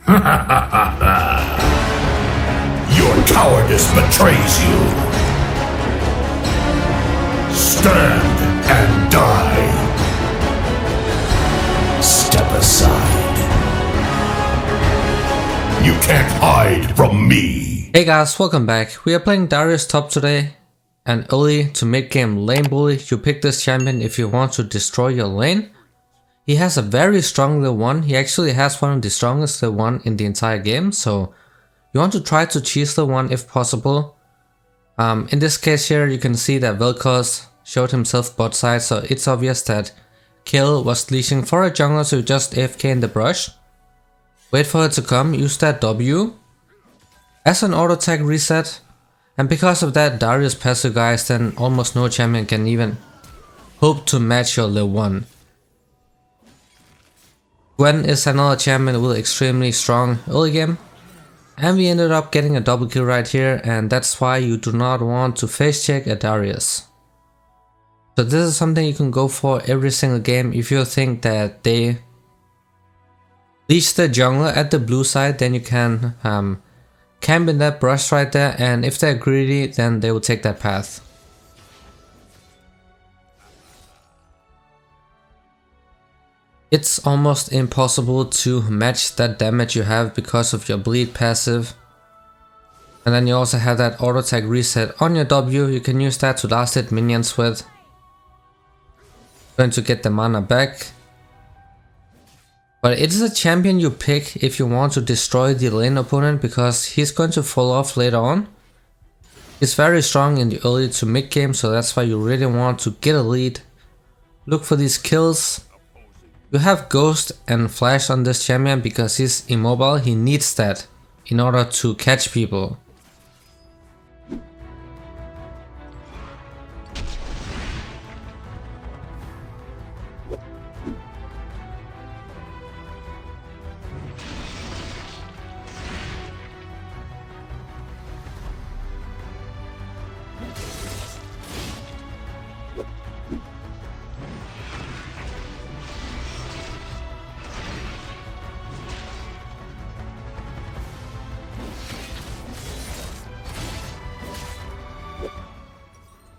Your cowardice betrays you. Stand and die. Step aside. You can't hide from me. Hey guys, welcome back. We are playing Darius top today. And early to mid game lane bully, you pick this champion if you want to destroy your lane. He has a very strong level 1, he actually has one of the strongest level 1 in the entire game, so you want to try to cheese level 1 if possible. In this case here you can see that Vel'Koz showed himself bot side, so it's obvious that Kill was leashing for a jungler, so just AFK in the brush. Wait for it to come, use that W as an auto attack reset. And because of that, Darius passive guys, then almost no champion can even hope to match your level 1. Gwen is another champion with extremely strong early game. And we ended up getting a double kill right here, and that's why you do not want to face check a Darius. So this is something you can go for every single game. If you think that they leash the jungler at the blue side, then you can camp in that brush right there, and if they're greedy then they will take that path. It's almost impossible to match that damage you have because of your bleed passive. And then you also have that auto attack reset on your W, you can use that to last hit minions with. Going to get the mana back. But it is a champion you pick if you want to destroy the lane opponent, because he's going to fall off later on. He's very strong in the early to mid game, so that's why you really want to get a lead. Look for these kills. You have Ghost and Flash on this champion because he's immobile, he needs that in order to catch people.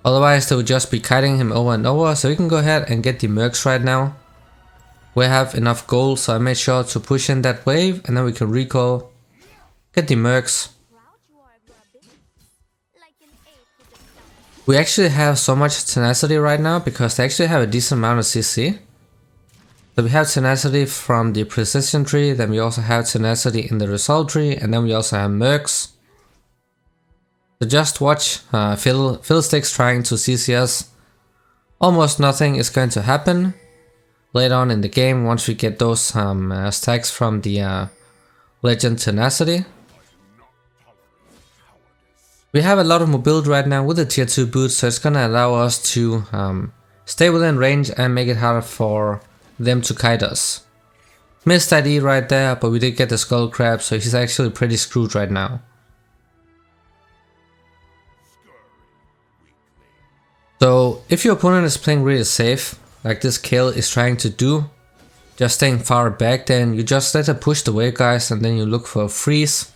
Otherwise they would just be kiting him over and over, so we can go ahead and get the mercs right now. We have enough gold, so I made sure to push in that wave, and then we can recall, get the mercs. We actually have so much tenacity right now because they actually have a decent amount of CC. So we have tenacity from the precision tree, then we also have tenacity in the result tree, and then we also have mercs. So just watch Fiddlesticks trying to CC us. Almost nothing is going to happen later on in the game once we get those stacks from the legend tenacity. We have a lot of mobility right now with the tier 2 boots, so it's gonna allow us to stay within range and make it harder for them to kite us. Missed that E right there, but we did get the skull crab, so he's actually pretty screwed right now. So if your opponent is playing really safe, like this Kill is trying to do, just staying far back, then you just let her push the wave guys and then you look for a freeze.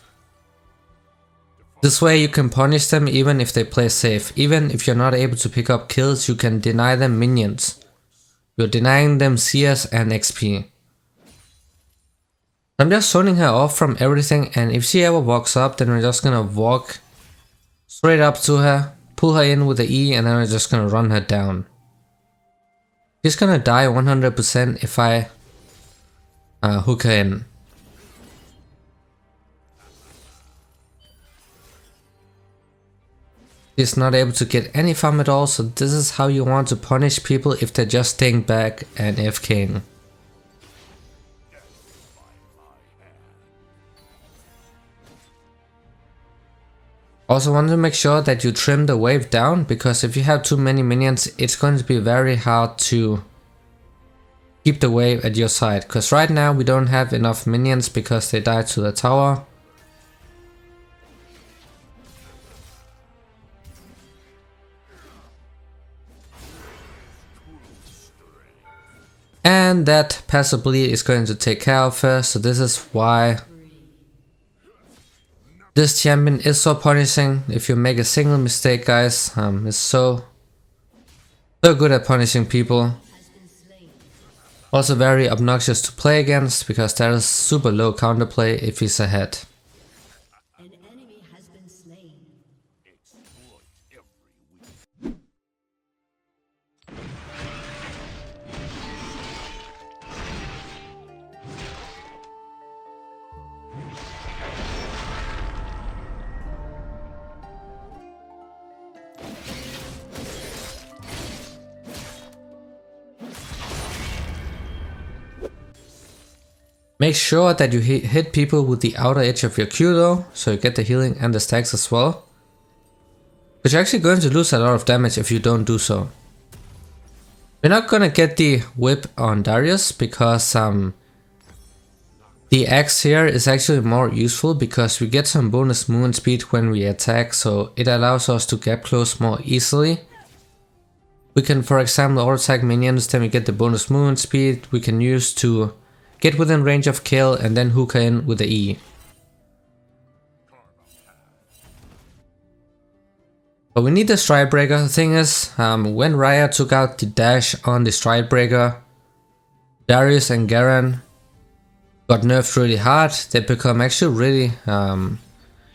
This way you can punish them even if they play safe. Even if you're not able to pick up kills, you can deny them minions. You're denying them CS and XP. I'm just zoning her off from everything, and if she ever walks up, then we're just gonna walk straight up to her, pull her in with the E, and then we're just gonna run her down. She's gonna die 100% if I hook her in. She's not able to get any farm at all, so this is how you want to punish people if they're just staying back and AFKing. Also want to make sure that you trim the wave down, because if you have too many minions, it's going to be very hard to keep the wave at your side. Because right now we don't have enough minions because they died to the tower. And that passive bleed is going to take care of her, so this is why This champion is so punishing. If you make a single mistake, guys, it's so good at punishing people. Also very obnoxious to play against because there is super low counterplay if he's ahead. An enemy has been slain. Make sure that you hit people with the outer edge of your Q though, so you get the healing and the stacks as well. But you're actually going to lose a lot of damage if you don't do so. We're not gonna get the whip on Darius because the axe here is actually more useful because we get some bonus movement speed when we attack, so it allows us to gap close more easily. We can, for example, auto attack minions, then we get the bonus movement speed we can use to get within range of kill and then hook her in with the E. But we need the Stride Breaker. The thing is, when Raya took out the dash on the Stride Breaker, Darius and Garen got nerfed really hard. They become actually really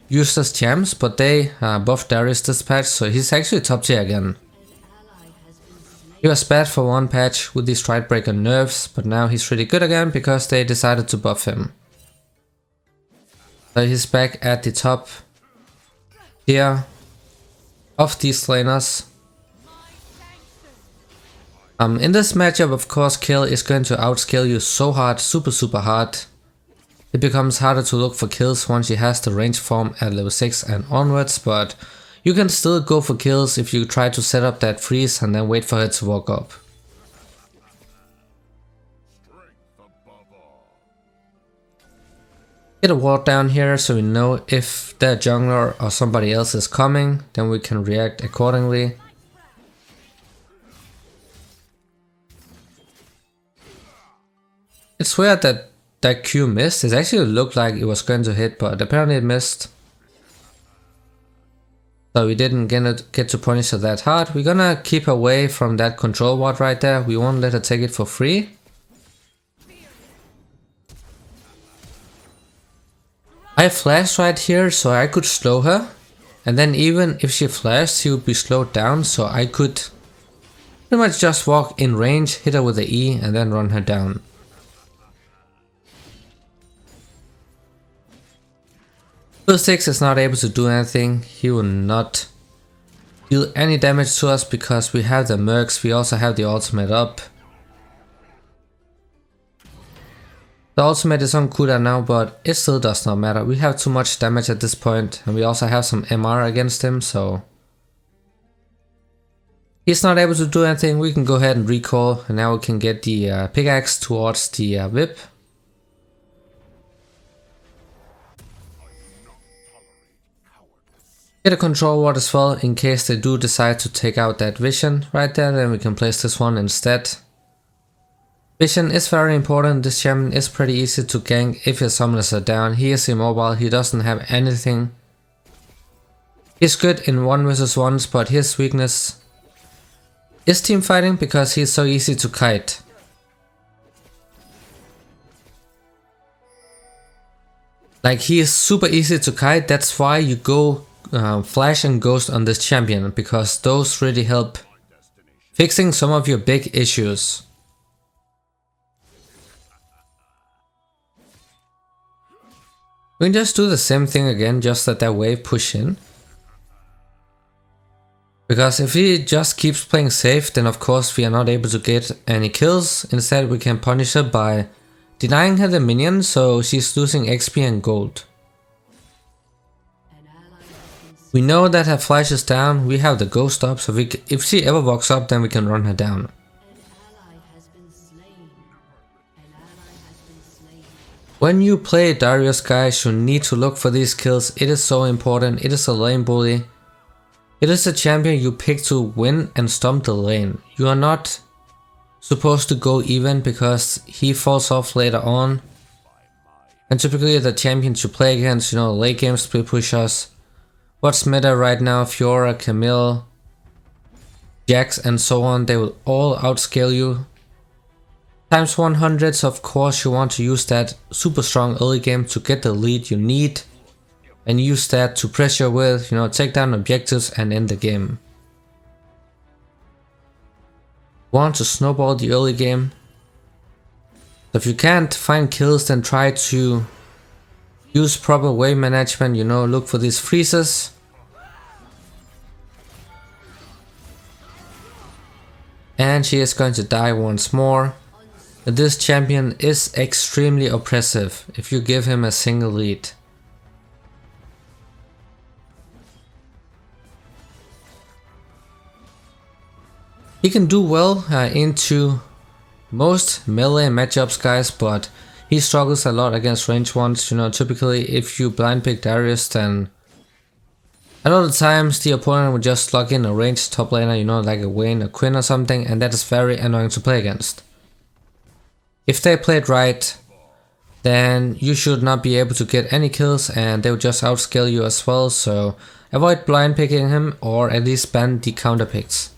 useless champs, but they buffed Darius this patch, so he's actually top tier again. He was bad for one patch with the Stride Breaker nerfs, but now he's really good again because they decided to buff him. So he's back at the top tier of these laners. In this matchup, of course, kill is going to outscale you so hard, super hard. It becomes harder to look for kills once he has the range form at level 6 and onwards, but you can still go for kills if you try to set up that freeze and then wait for it to walk up. Get a ward down here so we know if the jungler or somebody else is coming, then we can react accordingly. It's weird that that Q missed. It actually looked like it was going to hit, but apparently it missed. So we didn't get to punish her that hard. We're gonna keep away from that control ward right there. We won't let her take it for free. I flashed right here so I could slow her. And then even if she flashed, she would be slowed down, so I could pretty much just walk in range, hit her with the E and then run her down. Level 6 is not able to do anything. He will not deal any damage to us because we have the mercs, we also have the ultimate up. The ultimate is on cooldown now, but it still does not matter. We have too much damage at this point, and we also have some MR against him, so he's not able to do anything. We can go ahead and recall, and now we can get the pickaxe towards the whip. Get a control ward as well in case they do decide to take out that vision right there, then we can place this one instead. Vision is very important. This champion is pretty easy to gank if your summoners are down. He is immobile, he doesn't have anything. He's good in 1 vs 1s, but his weakness is team fighting because he's so easy to kite. Like, he is super easy to kite, that's why you go Flash and Ghost on this champion, because those really help fixing some of your big issues. We can just do the same thing again, just let that wave push in. Because if he just keeps playing safe, then of course we are not able to get any kills. Instead we can punish her by denying her the minion, so she's losing XP and gold. We know that her flash is down, we have the ghost up, so if she ever walks up, then we can run her down. When you play Darius, guys, you need to look for these kills. It is so important. It is a lane bully. It is a champion you pick to win and stomp the lane. You are not supposed to go even because he falls off later on. And typically the champions you play against, you know, late game split pushers. What's meta right now, Fiora, Camille, Jax and so on, they will all outscale you. Times 100s, of course you want to use that super strong early game to get the lead you need. And use that to pressure with, you know, take down objectives and end the game. Want to snowball the early game. So if you can't find kills, then try to use proper wave management, you know, look for these freezes. And she is going to die once more. This champion is extremely oppressive if you give him a single lead. He can do well into most melee matchups, guys, but he struggles a lot against range ones. You know, typically if you blind pick Darius, then a lot of times the opponent will just slug in a ranged top laner, you know, like a Vayne, a Quinn or something, and that is very annoying to play against. If they play it right, then you should not be able to get any kills and they will just outscale you as well, so avoid blind picking him or at least ban the counter picks.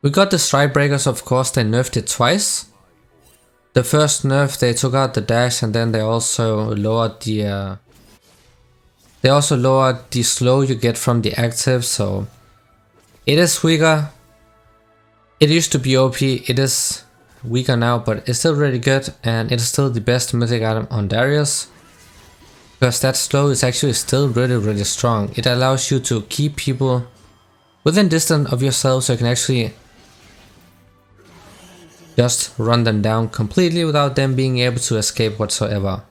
We got the strike breakers, of course, they nerfed it twice. The first nerf they took out the dash and then they also lowered the slow you get from the active, so it is weaker. It used to be OP, it is weaker now, but it's still really good and it's still the best mythic item on Darius. Because that slow is actually still really strong. It allows you to keep people within distance of yourself so you can actually just run them down completely without them being able to escape whatsoever.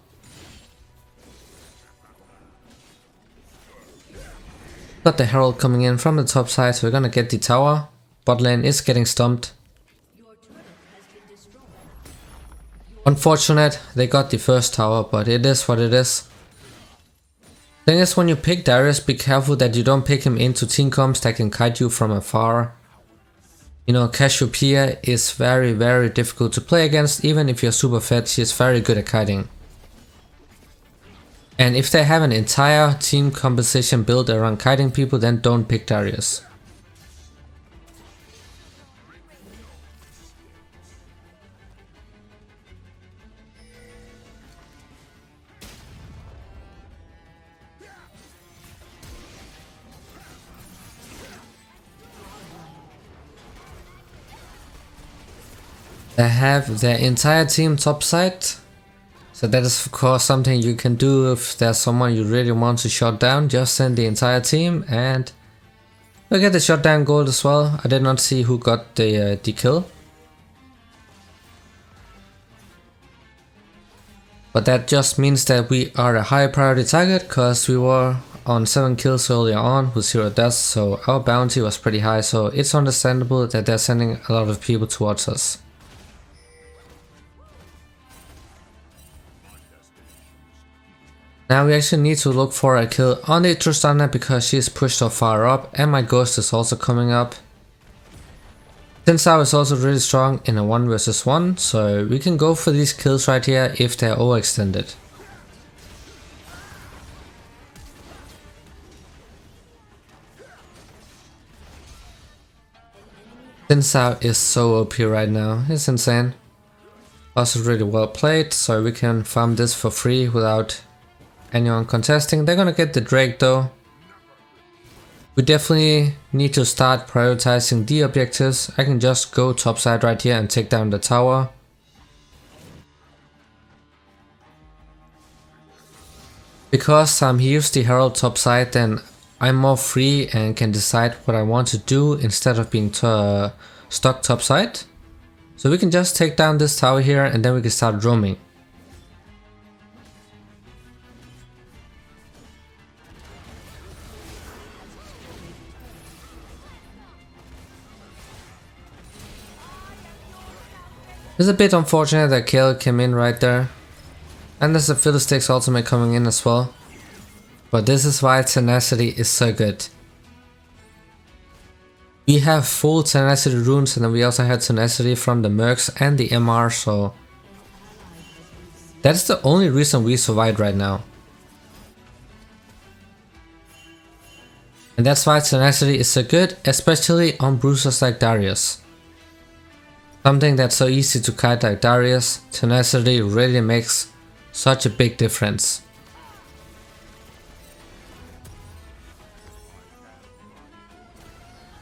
Got the Herald coming in from the top side, so we're gonna get the tower. Bot lane is getting stumped. Unfortunate, they got the first tower, but it is what it is. Thing is, when you pick Darius, be careful that you don't pick him into team comps that can kite you from afar. You know, Cassiopeia is very difficult to play against, even if you're super fed, she is very good at kiting. And if they have an entire team composition built around kiting people, then don't pick Darius. They have their entire team topside, so that is of course something you can do if there's someone you really want to shut down. Just send the entire team and we'll get the shutdown gold as well. I did not see who got the kill, but that just means that we are a high priority target because we were on 7 kills earlier on with 0 deaths, so our bounty was pretty high, so it's understandable that they're sending a lot of people towards us. Now we actually need to look for a kill on the Tristana because she is pushed so far up and my ghost is also coming up. Since is also really strong in a 1 versus 1, so we can go for these kills right here if they're overextended. Since is so OP right now, it's insane. Also really well played, so we can farm this for free without anyone contesting. They're gonna get the Drake though. We definitely need to start prioritizing the objectives. I can just go topside right here and take down the tower. Because he used the Herald topside, then I'm more free and can decide what I want to do instead of being stuck topside. So we can just take down this tower here and then we can start roaming. It's a bit unfortunate that Kale came in right there. And there's a Fiddlesticks ultimate coming in as well. But this is why Tenacity is so good. We have full tenacity runes, and then we also had tenacity from the mercs and the MR, so that's the only reason we survived right now. And that's why tenacity is so good, especially on bruisers like Darius. Something that's so easy to kite like Darius, tenacity really makes such a big difference.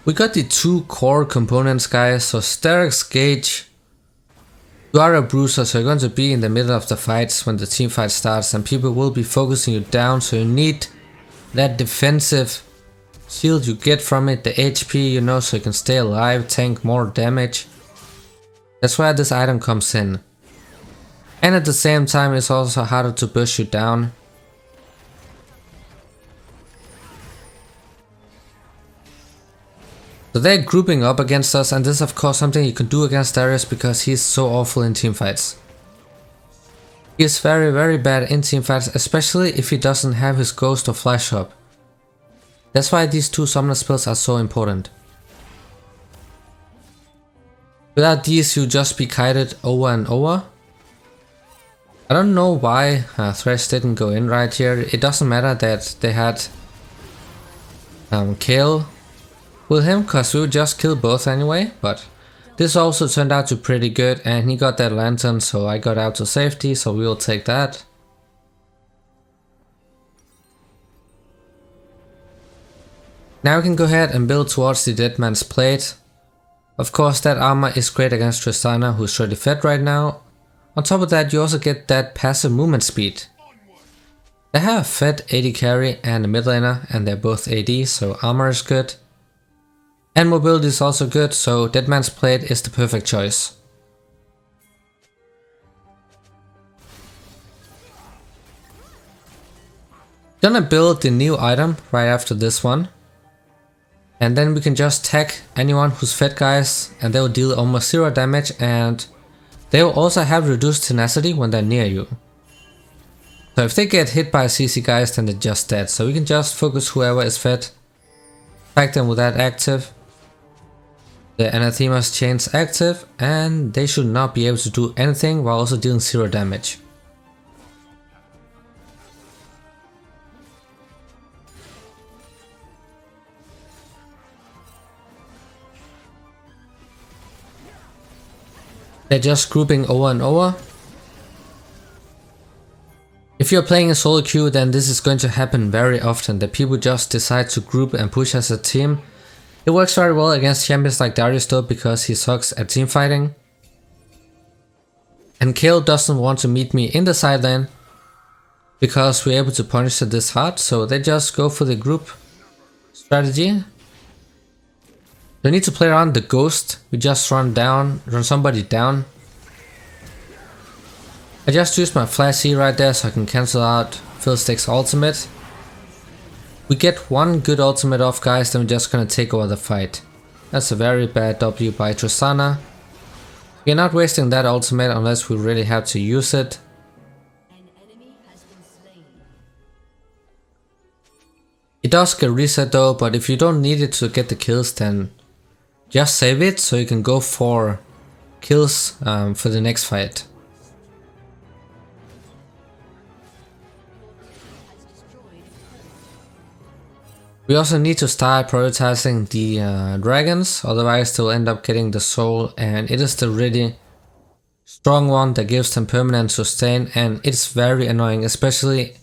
We got the two core components, guys, so Starix Gauge. You are a bruiser, so you're going to be in the middle of the fights when the team fight starts, and people will be focusing you down, so you need that defensive shield you get from it, the HP, you know, so you can stay alive, tank more damage. That's where this item comes in. And at the same time, it's also harder to push you down. So they're grouping up against us, and this is of course something you can do against Darius because he's so awful in teamfights. He is very bad in teamfights, especially if he doesn't have his ghost or flash up. That's why these two summoner spells are so important. Without these you just be kited over and over. I don't know why Thresh didn't go in right here. It doesn't matter that they had Kale with him, cause we would just kill both anyway, but this also turned out to pretty good, and he got that lantern, so I got out to safety, so we will take that. Now we can go ahead and build towards the Dead Man's Plate. Of course that armor is great against Tristana, who's really fed right now. On top of that you also get that passive movement speed. They have fed AD carry and a mid laner, and they're both AD, so armor is good. And mobility is also good, so Dead Man's Plate is the perfect choice. Gonna build the new item right after this one. And then we can just tag anyone who's fed, guys, and they will deal almost 0 damage, and they will also have reduced tenacity when they're near you. So if they get hit by a CC, guys, then they're just dead. So we can just focus whoever is fed, tag them with that active. The Anathema's chain's active, and they should not be able to do anything while also dealing 0 damage. They're just grouping over and over. If you're playing a solo queue, then this is going to happen very often, that people just decide to group and push as a team. It works very well against champions like Darius though, because he sucks at team fighting. And Kale doesn't want to meet me in the side lane, because we're able to punish it this hard, so they just go for the group strategy. They need to play around the ghost. We just run somebody down. I just used my flash E right there so I can cancel out Fiddlestick's ultimate. We get one good ultimate off, guys, then we're just gonna take over the fight. That's a very bad W by Tristana. We're not wasting that ultimate unless we really have to use it. An enemy has been slain. It does get reset though, but if you don't need it to get the kills, then just save it so you can go for kills for the next fight. We also need to start prioritizing the dragons, otherwise they'll end up getting the soul, and it is the really strong one that gives them permanent sustain, and it's very annoying, especially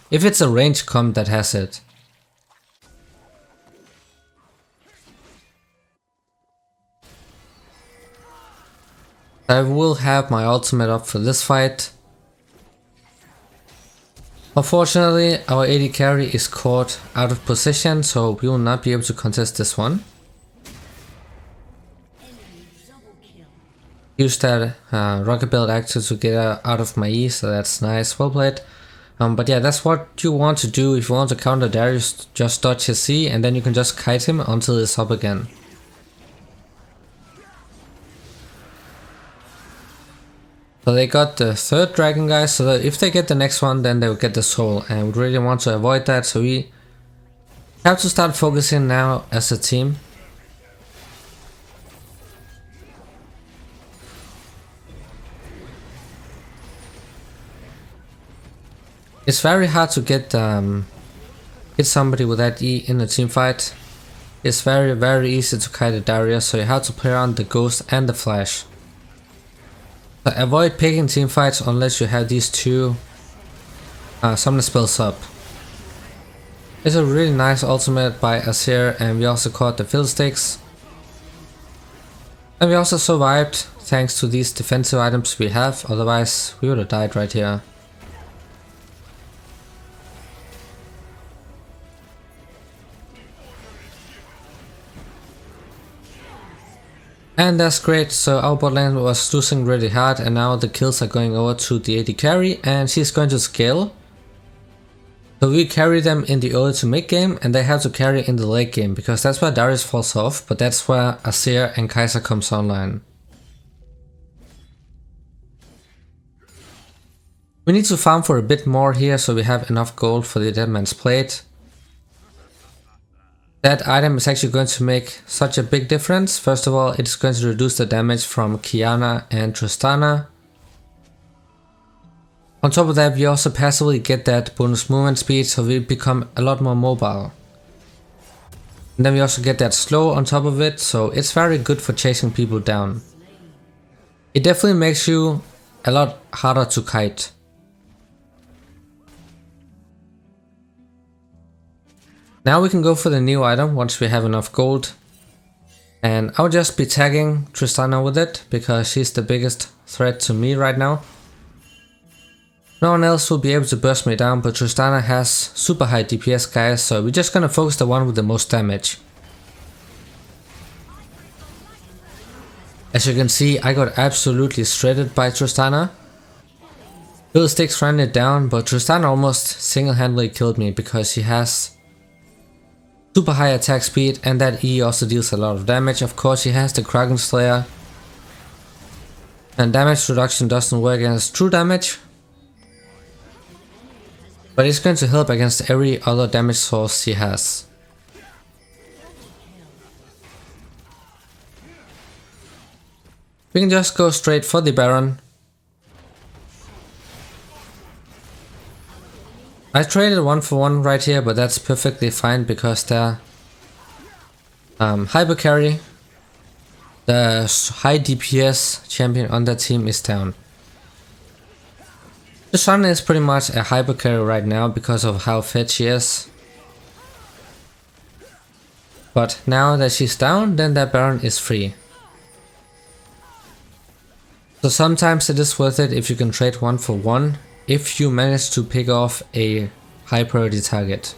if it's a range comp that has it. I will have my ultimate up for this fight. Unfortunately, our AD carry is caught out of position, so we will not be able to contest this one. Use that rocket build active to get out of my E, so that's nice, well played. But yeah, that's what you want to do if you want to counter Darius. Just dodge his C, and then you can just kite him until it's up again. So they got the third dragon, guys, so that if they get the next one, then they will get the soul, and we really want to avoid that, so we have to start focusing now as a team. It's very hard to get hit somebody with that E in a team fight. It's very easy to kite a Darius, so you have to play around the Ghost and the Flash. So avoid picking team fights unless you have these two summon spells up. It's a really nice ultimate by Azir, and we also caught the Fiddlesticks. And we also survived thanks to these defensive items we have, otherwise we would have died right here. And that's great, so our bot lane was losing really hard, and now the kills are going over to the AD carry, and she's going to scale. So we carry them in the early to mid game, and they have to carry in the late game, because that's where Darius falls off, but that's where Azir and Kai'Sa comes online. We need to farm for a bit more here, so we have enough gold for the Deadman's Plate. That item is actually going to make such a big difference. First of all, it's going to reduce the damage from Qiyana and Tristana. On top of that, we also passively get that bonus movement speed, so we become a lot more mobile. And then we also get that slow on top of it, so it's very good for chasing people down. It definitely makes you a lot harder to kite. Now we can go for the new item once we have enough gold. And I'll just be tagging Tristana with it, because she's the biggest threat to me right now. No one else will be able to burst me down, but Tristana has super high DPS, guys, so we're just gonna focus the one with the most damage. As you can see, I got absolutely shredded by Tristana. Fiddlesticks ran it down, but Tristana almost single-handedly killed me because she has super high attack speed, and that E also deals a lot of damage. Of course, she has the Kraken Slayer, and damage reduction doesn't work against true damage, but it's going to help against every other damage source she has. We can just go straight for the Baron. I traded 1-for-1 right here, but that's perfectly fine because their hyper carry, the high DPS champion on that team, is down. Tristana is pretty much a hyper carry right now because of how fed she is. But now that she's down, then that Baron is free. So sometimes it is worth it if you can trade 1-for-1. If you manage to pick off a high priority target.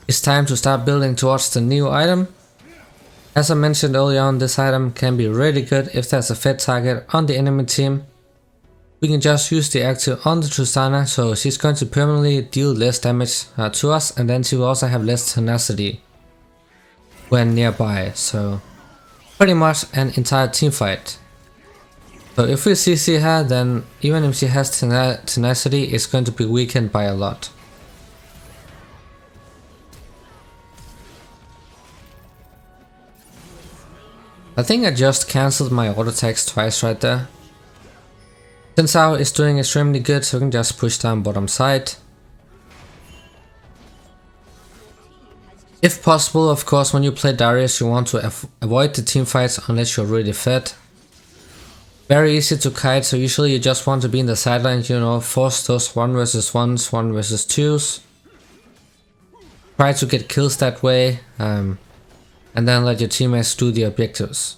It's time to start building towards the new item. As I mentioned earlier on, this item can be really good if there's a fed target on the enemy team. We can just use the active on the Tristana, so she's going to permanently deal less damage to us, and then she will also have less tenacity when nearby, so pretty much an entire team fight. So if we CC her, then even if she has tenacity, it's going to be weakened by a lot. I think I just cancelled my auto attacks twice right there. Since Ao is doing extremely good, so we can just push down bottom side. If possible, of course, when you play Darius, you want to avoid the team fights unless you're really fed. Very easy to kite, so usually you just want to be in the sidelines, you know, force those 1v1s, 1v2s. Try to get kills that way, and then let your teammates do the objectives.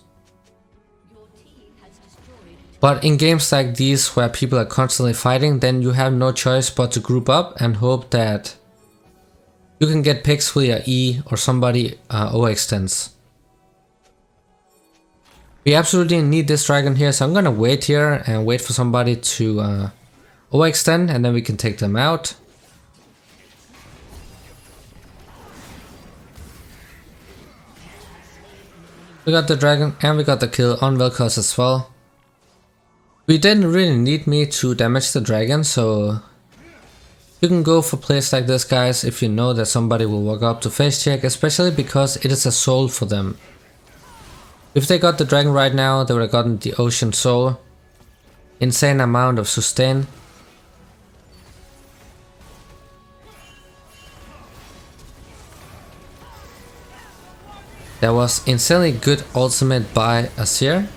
But in games like these where people are constantly fighting, then you have no choice but to group up and hope that you can get picks with your E or somebody overextends. We absolutely need this dragon here, so I'm gonna wait here and wait for somebody to overextend, and then we can take them out. We got the dragon and we got the kill on Vel'Koz as well. We didn't really need me to damage the dragon, so you can go for plays like this, guys, if you know that somebody will walk up to face check, especially because it is a soul for them. If they got the dragon right now, they would have gotten the ocean soul. Insane amount of sustain. That was insanely good ultimate by Azir.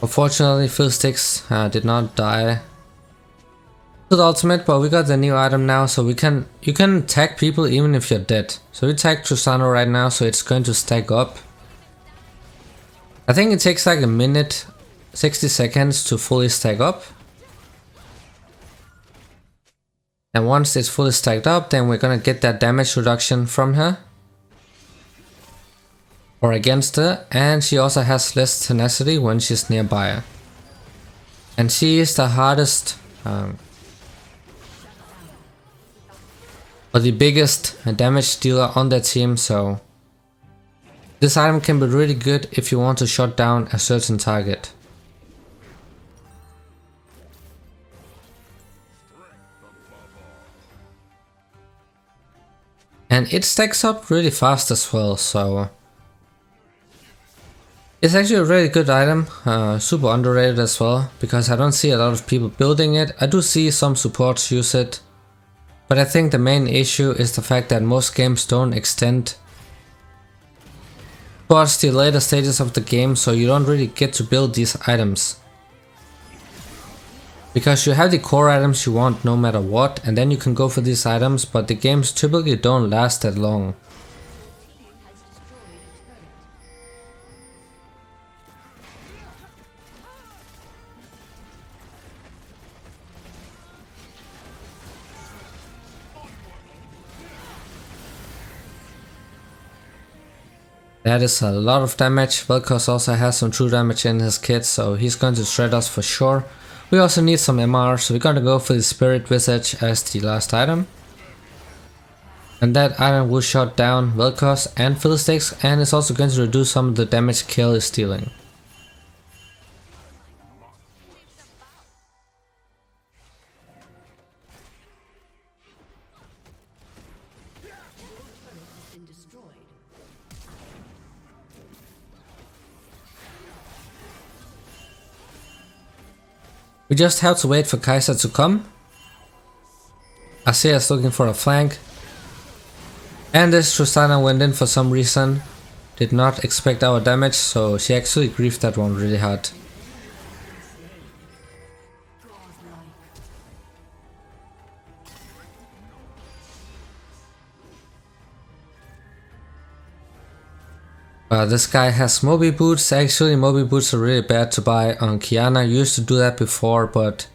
Unfortunately, Fiddlesticks did not die to the ultimate, but we got the new item now, so you can tag people even if you're dead. So we tag Tristano right now, so it's going to stack up. I think it takes like a minute, 60 seconds to fully stack up. And once it's fully stacked up, then we're gonna get that damage reduction from her. Or against her, and she also has less tenacity when she's nearby her. And she is the hardest, or the biggest damage dealer on that team, so this item can be really good if you want to shut down a certain target. And it stacks up really fast as well, so it's actually a really good item, super underrated as well, because I don't see a lot of people building it. I do see some supports use it, but I think the main issue is the fact that most games don't extend towards the later stages of the game, so you don't really get to build these items. Because you have the core items you want no matter what, and then you can go for these items, but the games typically don't last that long. That is a lot of damage. Vel'Koz also has some true damage in his kit, so he's going to shred us for sure. We also need some MR, so we're going to go for the Spirit Visage as the last item. And that item will shut down Vel'Koz and Fiddlesticks, and is also going to reduce some of the damage Kayle is dealing. We just have to wait for Kai'Sa to come. Azir is looking for a flank. And this Tristana went in for some reason. Did not expect our damage, so she actually griefed that one really hard. This guy has Moby Boots. Actually, Moby Boots are really bad to buy on Qiyana. Used to do that before, but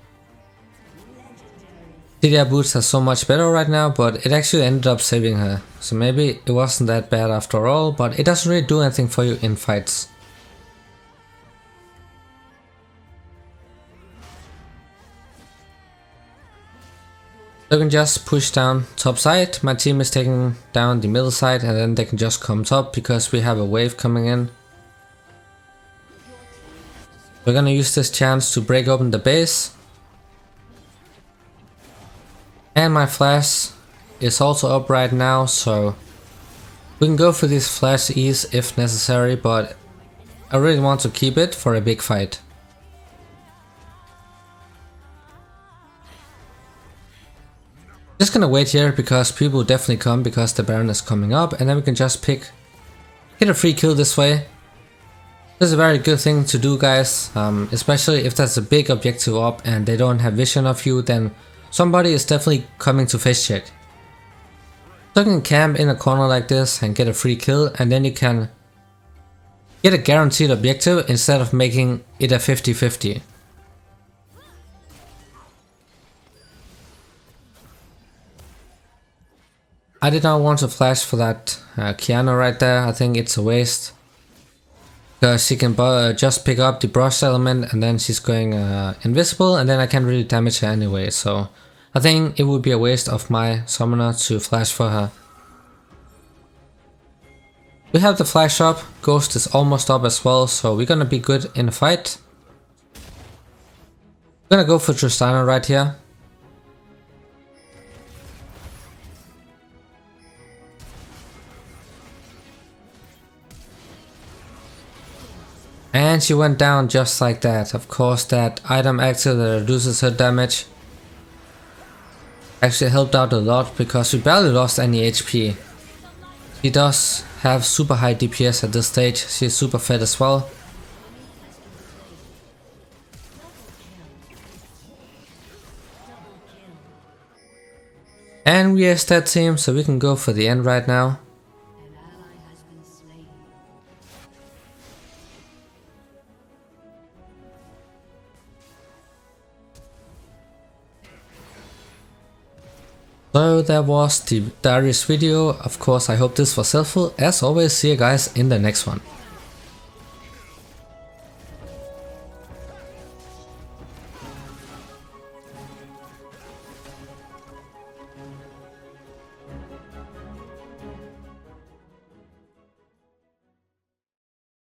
Cydia Boots are so much better right now, but it actually ended up saving her. So maybe it wasn't that bad after all, but it doesn't really do anything for you in fights. So you can just push down top side. My team is taking down the middle side, and then they can just come top because we have a wave coming in. We're gonna use this chance to break open the base. And my flash is also up right now, so we can go for these flash E's if necessary, but I really want to keep it for a big fight. Just gonna wait here because people will definitely come because the Baron is coming up, and then we can just get a free kill this way. This is a very good thing to do, guys, especially if there's a big objective up and they don't have vision of you, then somebody is definitely coming to face check. So you can camp in a corner like this and get a free kill, and then you can get a guaranteed objective instead of making it a 50-50. I did not want to flash for that Qiyana right there. I think it's a waste. Because she can just pick up the brush element and then she's going invisible, and then I can't really damage her anyway. So I think it would be a waste of my summoner to flash for her. We have the flash up, Ghost is almost up as well, so we're gonna be good in the fight. I'm gonna go for Tristana right here. And she went down just like that. Of course, that item actually reduces her damage. Actually helped out a lot because we barely lost any HP. She does have super high DPS at this stage. She's super fed as well. And we are a stat team, so we can go for the end right now. So that was the Darius video. Of course, I hope this was helpful. As always, see you guys in the next one.